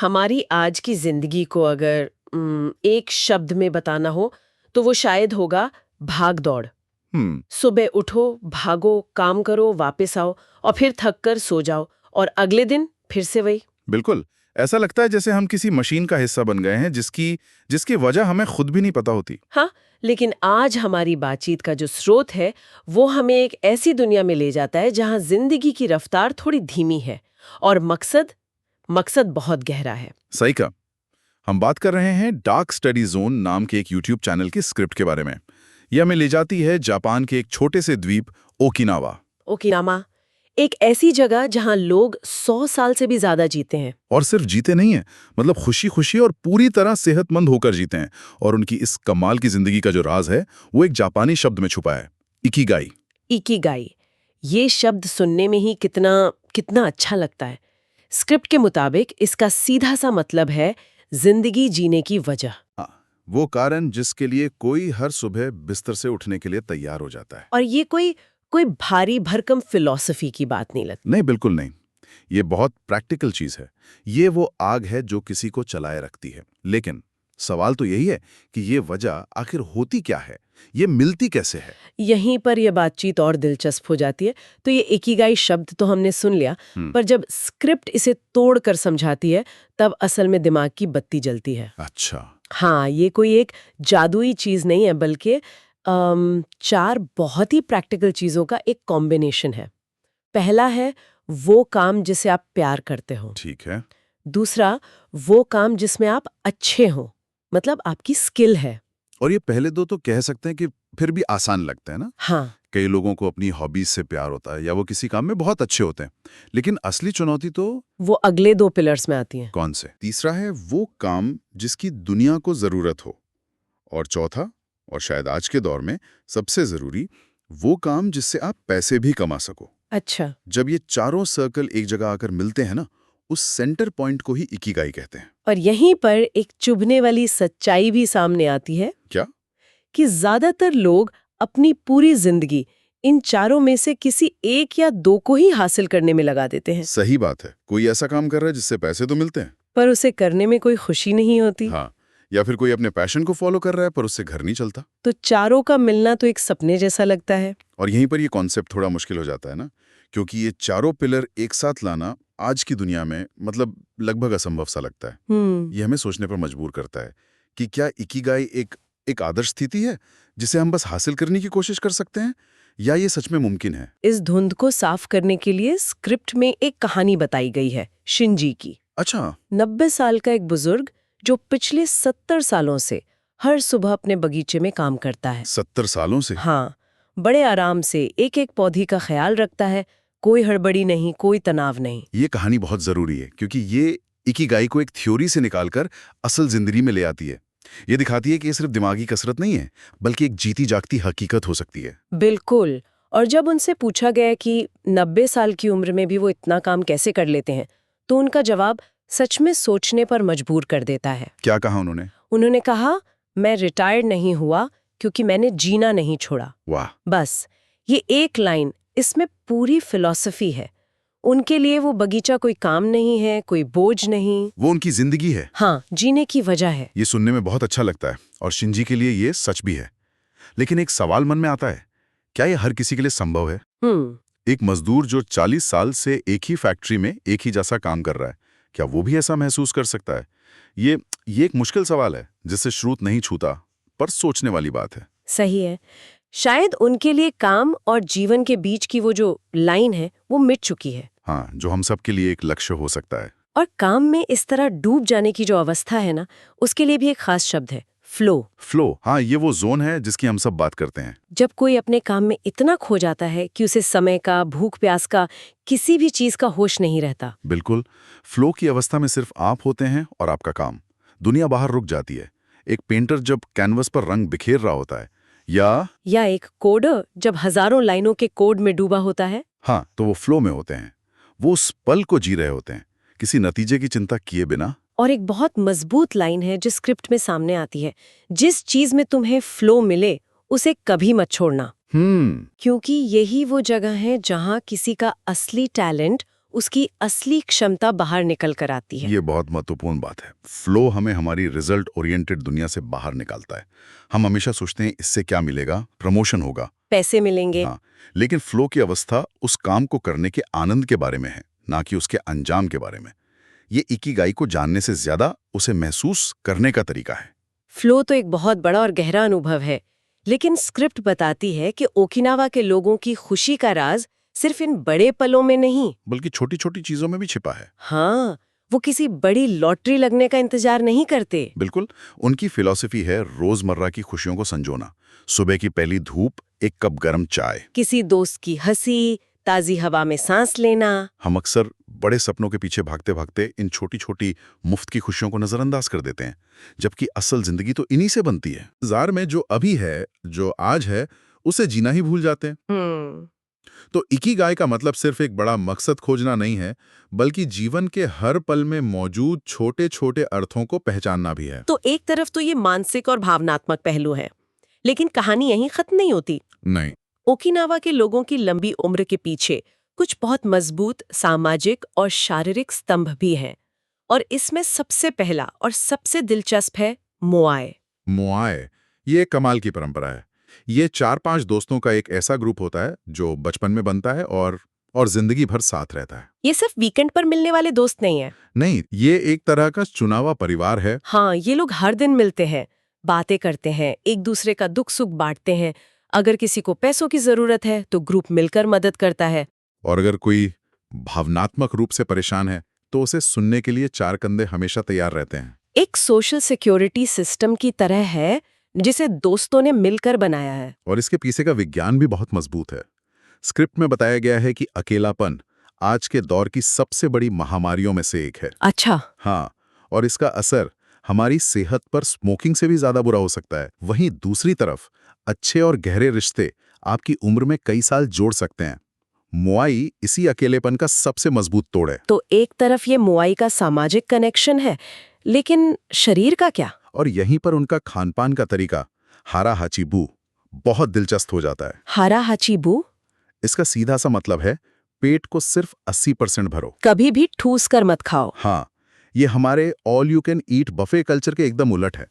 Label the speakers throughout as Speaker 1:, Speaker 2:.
Speaker 1: हमारी आज की जिंदगी को अगर एक शब्द में बताना हो तो वो शायद होगा भाग दौड़। सुबह उठो, भागो, काम करो, वापस आओ और फिर थक कर सो जाओ और अगले दिन फिर से वही।
Speaker 2: बिल्कुल। ऐसा लगता है जैसे हम किसी मशीन का हिस्सा बन गए हैं जिसकी जिसकी वजह हमें खुद भी नहीं पता होती।
Speaker 1: हाँ, लेकिन आज हमारी बातचीत का जो स्रोत है वो हमें एक ऐसी दुनिया में ले जाता है जहाँ जिंदगी की रफ्तार थोड़ी धीमी है और मकसद मकसद बहुत गहरा है।
Speaker 2: सही कहा। हम बात कर रहे हैं डार्क स्टडी जोन नाम के एक यूट्यूब चैनल की स्क्रिप्ट के बारे में। यह हमें ले जाती है जापान के एक छोटे से द्वीप ओकिनावा।
Speaker 1: ओकिनावा, एक ऐसी जगह जहाँ लोग 100 साल से भी ज्यादा जीते हैं।
Speaker 2: और सिर्फ जीते नहीं हैं, मतलब खुशी खुशी और पूरी तरह सेहतमंद होकर जीते हैं। और उनकी इस कमाल की जिंदगी का जो राज है वो एक जापानी शब्द में छुपा है, इकिगाई।
Speaker 1: इकिगाई, ये शब्द सुनने में ही कितना कितना अच्छा लगता है। स्क्रिप्ट के मुताबिक इसका सीधा सा मतलब है जिंदगी जीने की वजह।
Speaker 2: वो कारण जिसके लिए कोई हर सुबह बिस्तर से उठने के लिए तैयार हो जाता है।
Speaker 1: और ये कोई कोई भारी भरकम फिलॉसफी की बात नहीं लगती।
Speaker 2: नहीं, बिल्कुल नहीं। ये बहुत प्रैक्टिकल चीज है। ये वो आग है जो किसी को चलाए रखती है। लेकिन सवाल तो यही है कि ये वजह आखिर होती क्या है, ये मिलती कैसे है।
Speaker 1: यहीं पर यह बातचीत और दिलचस्प हो जाती है। तो ये इकिगाई शब्द तो हमने सुन लिया, पर जब स्क्रिप्ट इसे तोड़कर समझाती है तब असल में दिमाग की बत्ती जलती है।
Speaker 2: अच्छा।
Speaker 1: हाँ, ये कोई एक जादुई चीज नहीं है, बल्कि 4 बहुत ही प्रैक्टिकल चीजों का एक कॉम्बिनेशन है। पहला है वो काम जिसे आप प्यार करते हो।
Speaker 2: ठीक है।
Speaker 1: दूसरा, वो काम जिसमें आप अच्छे हो, मतलब आपकी स्किल है।
Speaker 2: और ये पहले दो तो कह सकते हैं कि फिर भी आसान लगता है ना।
Speaker 1: हाँ,
Speaker 2: कई लोगों को अपनी हॉबीज से प्यार होता है या वो किसी काम में बहुत अच्छे होते हैं। लेकिन असली चुनौती तो
Speaker 1: वो अगले 2 पिलर्स में आती हैं।
Speaker 2: कौन से? तीसरा है वो काम जिसकी दुनिया को जरूरत हो। और चौथा, और शायद आज के दौर में सबसे जरूरी, वो काम जिससे आप पैसे भी कमा सको।
Speaker 1: अच्छा,
Speaker 2: जब ये चारों सर्कल एक जगह आकर मिलते हैं ना, उस सेंटर पॉइंट को ही इकिगाई कहते हैं।
Speaker 1: और यहीं पर एक चुभने वाली सच्चाई भी सामने आती है
Speaker 2: क्या?
Speaker 1: कि ज्यादातर लोग अपनी पूरी जिंदगी इन चारों में से किसी एक या दो को ही हासिल करने में लगा देते हैं।
Speaker 2: सही बात है। कोई ऐसा काम कर रहा है जिससे पैसे तो मिलते हैं,
Speaker 1: पर उसे करने में कोई खुशी नहीं होती।
Speaker 2: हाँ, या फिर कोई अपने पैशन को फॉलो कर रहा है पर उससे घर नहीं चलता।
Speaker 1: तो चारों का मिलना तो एक सपने जैसा लगता है।
Speaker 2: और यहीं पर ये कॉन्सेप्ट थोड़ा मुश्किल हो जाता है ना, क्योंकि ये चारों पिलर एक साथ लाना आज की दुनिया में मतलब लगभग असंभव सा लगता है। ये हमें सोचने पर मजबूर करता है कि क्या इकिगाई एक आदर्श स्थिति है जिसे हम बस हासिल करने की कोशिश कर सकते हैं, या ये सच में मुमकिन है।
Speaker 1: इस धुंध को साफ करने के लिए स्क्रिप्ट में एक कहानी बताई गई है, शिंजी की।
Speaker 2: अच्छा।
Speaker 1: 90 साल का एक बुजुर्ग जो पिछले 70 सालों से हर सुबह अपने बगीचे में काम करता है।
Speaker 2: 70 सालों से?
Speaker 1: हाँ, बड़े आराम से एक एक पौधी का ख्याल रखता है। कोई हड़बड़ी नहीं, कोई तनाव नहीं।
Speaker 2: ये कहानी बहुत जरूरी है क्योंकि ये इकिगाई को एक थ्योरी से निकालकर असल जिंदगी में ले आती है। ये दिखाती है कि ये सिर्फ दिमागी कसरत नहीं है, बल्कि एक जीती जागती हकीकत हो सकती है।
Speaker 1: बिल्कुल। और जब उनसे पूछा गया कि 90 साल की उम्र में भी वो इतना काम कैसे कर लेते हैं, तो उनका जवाब सच में सोचने पर मजबूर कर देता है।
Speaker 2: क्या कहा उन्होंने?
Speaker 1: उन्होंने कहा, मैं रिटायर्ड नहीं हुआ क्योंकि मैंने जीना नहीं छोड़ा।
Speaker 2: वाह।
Speaker 1: बस ये एक लाइन, इसमें पूरी फिलॉसफी है। उनके लिए वो बगीचा कोई काम नहीं है, कोई बोझ नहीं,
Speaker 2: वो उनकी जिंदगी है।
Speaker 1: हाँ, जीने की वजह है।
Speaker 2: ये सुनने में बहुत अच्छा लगता है और शिंजी के लिए ये सच भी है। लेकिन एक सवाल मन में आता है, क्या ये हर किसी के लिए संभव है? एक मजदूर जो 40 साल से एक ही फैक्ट्री में एक ही जैसा काम कर रहा है, क्या वो भी ऐसा महसूस कर सकता है? ये एक मुश्किल सवाल है जिससे श्रुत नहीं छूता, पर सोचने वाली बात है।
Speaker 1: सही है। शायद उनके लिए काम और जीवन के बीच की वो जो लाइन है वो मिट चुकी है।
Speaker 2: हाँ, जो हम सब के लिए एक लक्ष्य हो सकता है।
Speaker 1: और काम में इस तरह डूब जाने की जो अवस्था है ना, उसके लिए भी एक खास शब्द है, फ्लो।
Speaker 2: फ्लो, हाँ, ये वो जोन है जिसकी हम सब बात करते हैं।
Speaker 1: जब कोई अपने काम में इतना खो जाता है कि उसे समय का, भूख प्यास का, किसी भी चीज का होश नहीं रहता।
Speaker 2: बिल्कुल। फ्लो की अवस्था में सिर्फ आप होते हैं और आपका काम, दुनिया बाहर रुक जाती है। एक पेंटर जब कैनवस पर रंग बिखेर रहा होता है, या
Speaker 1: एक कोडर जब हजारों लाइनों के कोड में डूबा होता है,
Speaker 2: हाँ, तो वो फ्लो में होते हैं। वो उस पल को जी रहे होते हैं, किसी नतीजे की चिंता किए बिना।
Speaker 1: और एक बहुत मजबूत लाइन है जो स्क्रिप्ट में सामने आती है, जिस चीज में तुम्हें फ्लो मिले उसे कभी मत छोड़ना। क्योंकि यही वो जगह है जहां किसी का असली टैलेंट उसकी असली क्षमता बाहर निकल कर आती है।
Speaker 2: ये बहुत महत्वपूर्ण बात है। फ्लो हमें हमारी रिजल्ट ओरिएंटेड दुनिया से बाहर निकालता है। हम हमेशा सोचते हैं इससे क्या मिलेगा, प्रमोशन होगा,
Speaker 1: पैसे मिलेंगे।
Speaker 2: हाँ, लेकिन फ्लो की अवस्था उस काम को करने के आनंद के बारे में है, ना कि उसके अंजाम के बारे में। ये इकिगाई को जानने से ज्यादा उसे महसूस करने का तरीका है।
Speaker 1: फ्लो तो एक बहुत बड़ा और गहरा अनुभव है, लेकिन स्क्रिप्ट बताती है कि ओकिनावा के लोगों की खुशी का राज सिर्फ इन बड़े पलों में नहीं,
Speaker 2: बल्कि छोटी छोटी चीजों में भी छिपा है।
Speaker 1: हाँ, वो किसी बड़ी लॉटरी लगने का इंतजार नहीं करते।
Speaker 2: बिल्कुल, उनकी फिलॉसफी है रोजमर्रा की खुशियों को संजोना। सुबह की पहली धूप, एक कप गर्म चाय,
Speaker 1: किसी दोस्त की हंसी, ताजी हवा में सांस लेना।
Speaker 2: हम अक्सर बड़े सपनों के पीछे भागते भागते इन छोटी छोटी मुफ्त की खुशियों को नजरअंदाज कर देते हैं, जबकि असल जिंदगी तो इन्हीं से बनती है। जार में जो अभी है, जो आज है, उसे जीना ही भूल जाते हैं। तो इकिगाई का मतलब सिर्फ एक बड़ा मकसद खोजना नहीं है, बल्कि जीवन के हर पल में मौजूद छोटे छोटे अर्थों को पहचानना भी है।
Speaker 1: तो एक तरफ तो ये मानसिक और भावनात्मक पहलू है, लेकिन कहानी यहीं खत्म नहीं होती।
Speaker 2: नहीं,
Speaker 1: ओकिनावा के लोगों की लंबी उम्र के पीछे कुछ बहुत मजबूत सामाजिक और शारीरिक स्तंभ भी हैं, और इसमें सबसे पहला और सबसे दिलचस्प है मोआए।
Speaker 2: मोआए, ये कमाल की परंपरा है। ये 4-5 दोस्तों का एक ऐसा ग्रुप होता है जो बचपन में बनता है और जिंदगी भर साथ रहता है।
Speaker 1: ये सिर्फ वीकेंड पर मिलने वाले दोस्त नहीं है।
Speaker 2: नहीं, ये एक तरह का चुनावा परिवार है।
Speaker 1: हाँ, ये लोग हर दिन मिलते हैं, बातें करते हैं, एक दूसरे का दुख सुख बांटते हैं। अगर किसी को पैसों की जरूरत है तो ग्रुप मिलकर मदद करता है।
Speaker 2: और अगर कोई भावनात्मक रूप से परेशान है तो उसे सुनने के लिए 4 कंधे हमेशा तैयार रहते हैं।
Speaker 1: एक सोशल सिक्योरिटी सिस्टम की तरह है जिसे दोस्तों ने मिलकर बनाया है।
Speaker 2: और इसके पीछे का विज्ञान भी बहुत मजबूत है। स्क्रिप्ट में बताया गया है कि अकेलापन आज के दौर की सबसे बड़ी महामारियों में से एक है।
Speaker 1: अच्छा।
Speaker 2: हाँ, और इसका असर हमारी सेहत पर स्मोकिंग से भी ज्यादा बुरा हो सकता है। वहीं दूसरी तरफ अच्छे और गहरे रिश्ते आपकी उम्र में कई साल जोड़ सकते हैं। मोआई इसी अकेलेपन का सबसे मजबूत तोड़ है।
Speaker 1: तो एक तरफ ये मोआई का सामाजिक कनेक्शन है, लेकिन शरीर का क्या?
Speaker 2: और यहीं पर उनका खानपान का तरीका, हारा हाचीबू, बहुत दिलचस्प हो जाता है।
Speaker 1: हारा हाचीबू?
Speaker 2: इसका सीधा सा मतलब है पेट को सिर्फ 80% भरो,
Speaker 1: कभी भी ठूस कर मत खाओ।
Speaker 2: हाँ, ये हमारे all you can eat buffet culture के एकदम उलट है।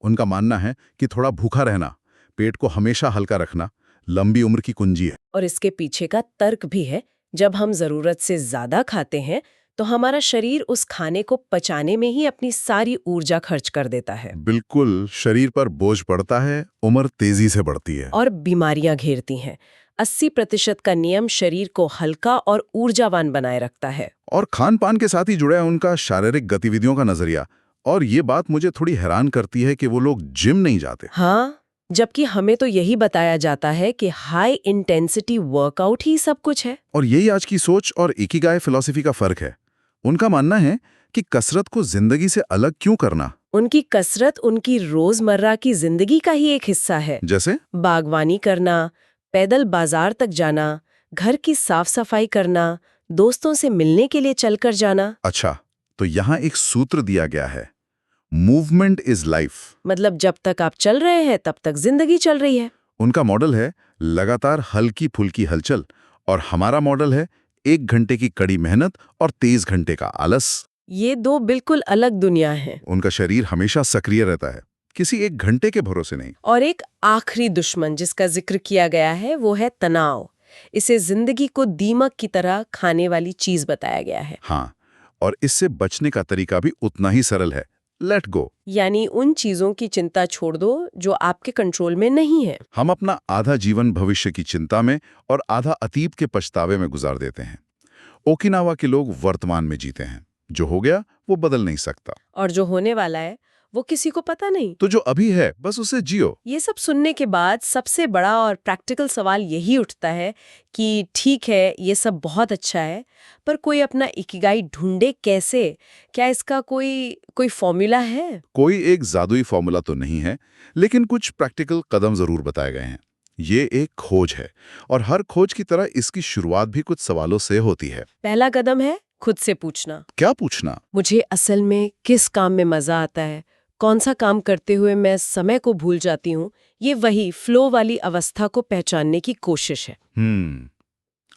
Speaker 2: उनका मानना है कि थोड़ा भूखा रहना, पेट को हमेशा हल्का रखना लंबी उम्र की कुंजी है।
Speaker 1: और इसके पीछे का तर्क भी है, जब हम जरूरत से ज्यादा खाते हैं तो हमारा शरीर उस खाने को पचाने में ही अपनी सारी ऊर्जा खर्च कर देता है।
Speaker 2: बिल्कुल, शरीर पर बोझ पड़ता है, उम्र तेजी से बढ़ती है
Speaker 1: और बीमारियां घेरती हैं। 80% का नियम शरीर को हल्का और ऊर्जावान बनाए रखता है।
Speaker 2: और खान पान के साथ ही जुड़ा है उनका शारीरिक गतिविधियों का नजरिया। और ये बात मुझे थोड़ी हैरान करती है कि वो लोग जिम नहीं जाते।
Speaker 1: हाँ, जबकि हमें तो यही बताया जाता है कि हाई इंटेंसिटी वर्कआउट ही सब कुछ है।
Speaker 2: और यही आज की सोच और इकिगाई फिलॉसफी का फर्क है। उनका मानना है कि कसरत को जिंदगी से अलग क्यों करना।
Speaker 1: उनकी कसरत उनकी रोजमर्रा की जिंदगी का ही एक हिस्सा है।
Speaker 2: जैसे
Speaker 1: बागवानी करना, पैदल बाजार तक जाना, घर की साफ सफाई करना, दोस्तों से मिलने के लिए चलकर जाना।
Speaker 2: अच्छा, तो यहाँ एक सूत्र दिया गया है, मूवमेंट इज लाइफ।
Speaker 1: मतलब जब तक आप चल रहे हैं तब तक जिंदगी चल रही है।
Speaker 2: उनका मॉडल है लगातार हल्की फुल्की हलचल, और हमारा मॉडल है 1 घंटे की कड़ी मेहनत और 23 घंटे का आलस।
Speaker 1: ये दो बिल्कुल अलग दुनिया हैं।
Speaker 2: उनका शरीर हमेशा सक्रिय रहता है, किसी 1 घंटे के भरोसे नहीं।
Speaker 1: और एक आखिरी दुश्मन जिसका जिक्र किया गया है वो है तनाव। इसे जिंदगी को दीमक की तरह खाने वाली चीज बताया गया है।
Speaker 2: हाँ, और इससे बचने का तरीका भी उतना ही सरल है, लेट गो।
Speaker 1: यानी उन चीजों की चिंता छोड़ दो जो आपके कंट्रोल में नहीं है।
Speaker 2: हम अपना आधा जीवन भविष्य की चिंता में और आधा अतीत के पछतावे में गुजार देते हैं। ओकिनावा के लोग वर्तमान में जीते हैं, जो हो गया वो बदल नहीं सकता,
Speaker 1: और जो होने वाला है वो किसी को पता नहीं।
Speaker 2: तो जो अभी है बस उसे जियो।
Speaker 1: ये सब सुनने के बाद सबसे बड़ा और प्रैक्टिकल सवाल यही उठता है कि ठीक है, ये सब बहुत अच्छा है, पर कोई अपना इकिगाई ढूंढे कैसे? क्या इसका कोई फॉर्मूला है?
Speaker 2: कोई एक जादुई फॉर्मूला तो नहीं है, लेकिन कुछ प्रैक्टिकल कदम जरूर बताए गए हैं। ये एक खोज है, और हर खोज की तरह इसकी शुरुआत भी कुछ सवालों से होती है।
Speaker 1: पहला कदम है खुद से पूछना।
Speaker 2: क्या पूछना?
Speaker 1: मुझे असल में किस काम में मजा आता है? कौन सा काम करते हुए मैं समय को भूल जाती हूँ? ये वही फ्लो वाली अवस्था को पहचानने की कोशिश है।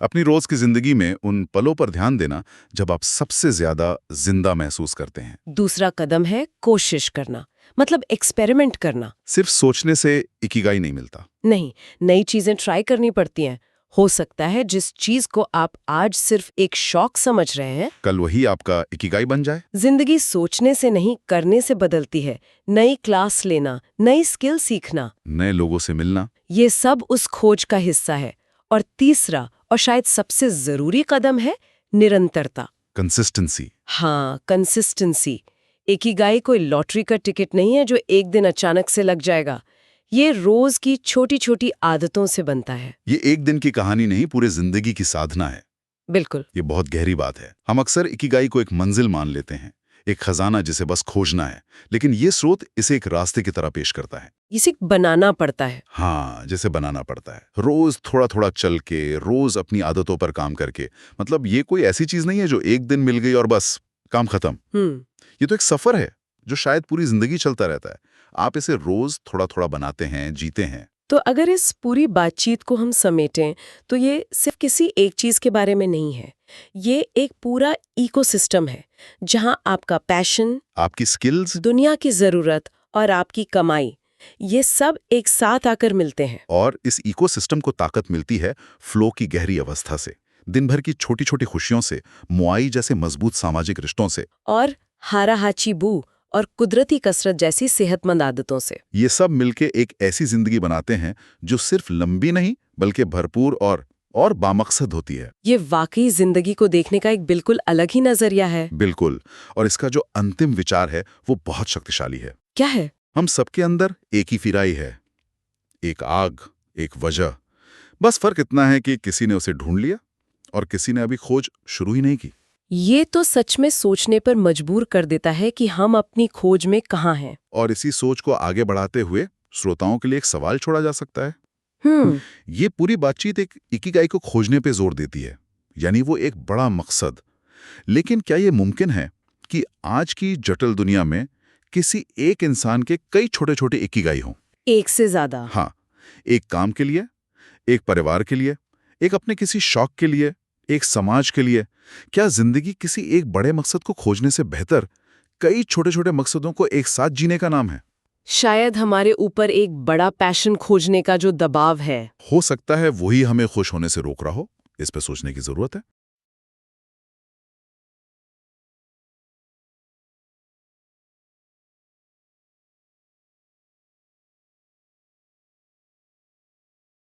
Speaker 2: अपनी रोज की जिंदगी में उन पलों पर ध्यान देना जब आप सबसे ज्यादा जिंदा महसूस करते हैं।
Speaker 1: दूसरा कदम है कोशिश करना, मतलब एक्सपेरिमेंट करना।
Speaker 2: सिर्फ सोचने से इकिगाई नहीं मिलता।
Speaker 1: नहीं, नई चीजें ट्राई करनी पड़ती हैं। हो सकता है जिस चीज को आप आज सिर्फ एक शौक समझ रहे हैं,
Speaker 2: कल वही आपका इकिगाई बन जाए।
Speaker 1: जिंदगी सोचने से नहीं करने से बदलती है। नई क्लास लेना, नई स्किल सीखना,
Speaker 2: नए लोगों से मिलना,
Speaker 1: ये सब उस खोज का हिस्सा है। और तीसरा और शायद सबसे जरूरी कदम है निरंतरता।
Speaker 2: कंसिस्टेंसी।
Speaker 1: हाँ, कंसिस्टेंसी। इकिगाई कोई लॉटरी का टिकट नहीं है जो एक दिन अचानक से लग जाएगा। ये रोज की छोटी छोटी आदतों से बनता है।
Speaker 2: ये एक दिन की कहानी नहीं, पूरे जिंदगी की साधना है।
Speaker 1: बिल्कुल।
Speaker 2: ये बहुत गहरी बात है। हम अक्सर इकिगाई को एक मंजिल मान लेते हैं, एक खजाना जिसे बस खोजना है, लेकिन ये स्रोत इसे एक रास्ते की तरह पेश करता है।
Speaker 1: इसे बनाना पड़ता है।
Speaker 2: हाँ, जैसे बनाना पड़ता है, रोज थोड़ा थोड़ा चल के, रोज अपनी आदतों पर काम करके। मतलब ये कोई ऐसी चीज नहीं है जो एक दिन मिल गई और बस काम खत्म। ये तो एक सफर है जो शायद पूरी जिंदगी चलता रहता है। आप इसे रोज थोड़ा थोड़ा बनाते हैं, जीते हैं।
Speaker 1: तो अगर इस पूरी बातचीत को हम समेटें तो ये सिर्फ किसी एक चीज के बारे में नहीं है। ये एक पूरा इकोसिस्टम है जहां आपका पैशन,
Speaker 2: आपकी स्किल्स,
Speaker 1: दुनिया की जरूरत और आपकी कमाई, ये सब एक साथ आकर मिलते हैं।
Speaker 2: और इस इकोसिस्टम को ताकत मिलती है फ्लो की गहरी अवस्था से, दिन भर की छोटी छोटी खुशियों से, मुआई जैसे मजबूत सामाजिक रिश्तों से,
Speaker 1: और हाराहाची बू और कुदरती कसरत जैसी सेहतमंद आदतों से।
Speaker 2: ये सब मिलके एक ऐसी जिंदगी बनाते हैं जो सिर्फ लंबी नहीं बल्कि भरपूर और बामकसद होती है।
Speaker 1: ये वाकई जिंदगी को देखने का एक बिल्कुल अलग ही नजरिया है।
Speaker 2: बिल्कुल। और इसका जो अंतिम विचार है वो बहुत शक्तिशाली है।
Speaker 1: क्या है?
Speaker 2: हम सबके अंदर एक ही फिराई है, एक आग, एक वजह। बस फर्क इतना है कि किसी ने उसे ढूंढ लिया और किसी ने अभी खोज शुरू ही नहीं की।
Speaker 1: ये तो सच में सोचने पर मजबूर कर देता है कि हम अपनी खोज में कहाँ हैं।
Speaker 2: और इसी सोच को आगे बढ़ाते हुए श्रोताओं के लिए एक सवाल छोड़ा जा सकता है। ये पूरी बातचीत एक इकिगाई को खोजने पे जोर देती है, यानी वो एक बड़ा मकसद। लेकिन क्या ये मुमकिन है कि आज की जटिल दुनिया में किसी एक इंसान के कई छोटे छोटे इकिगाई हों?
Speaker 1: एक से ज्यादा।
Speaker 2: हाँ, एक काम के लिए, एक परिवार के लिए, एक अपने किसी शौक के लिए, एक समाज के लिए। क्या जिंदगी किसी एक बड़े मकसद को खोजने से बेहतर कई छोटे छोटे मकसदों को एक साथ जीने का नाम है?
Speaker 1: शायद हमारे ऊपर एक बड़ा पैशन खोजने का जो दबाव है,
Speaker 2: हो सकता है वही हमें खुश होने से रोक रहा हो। इस पे सोचने की जरूरत है।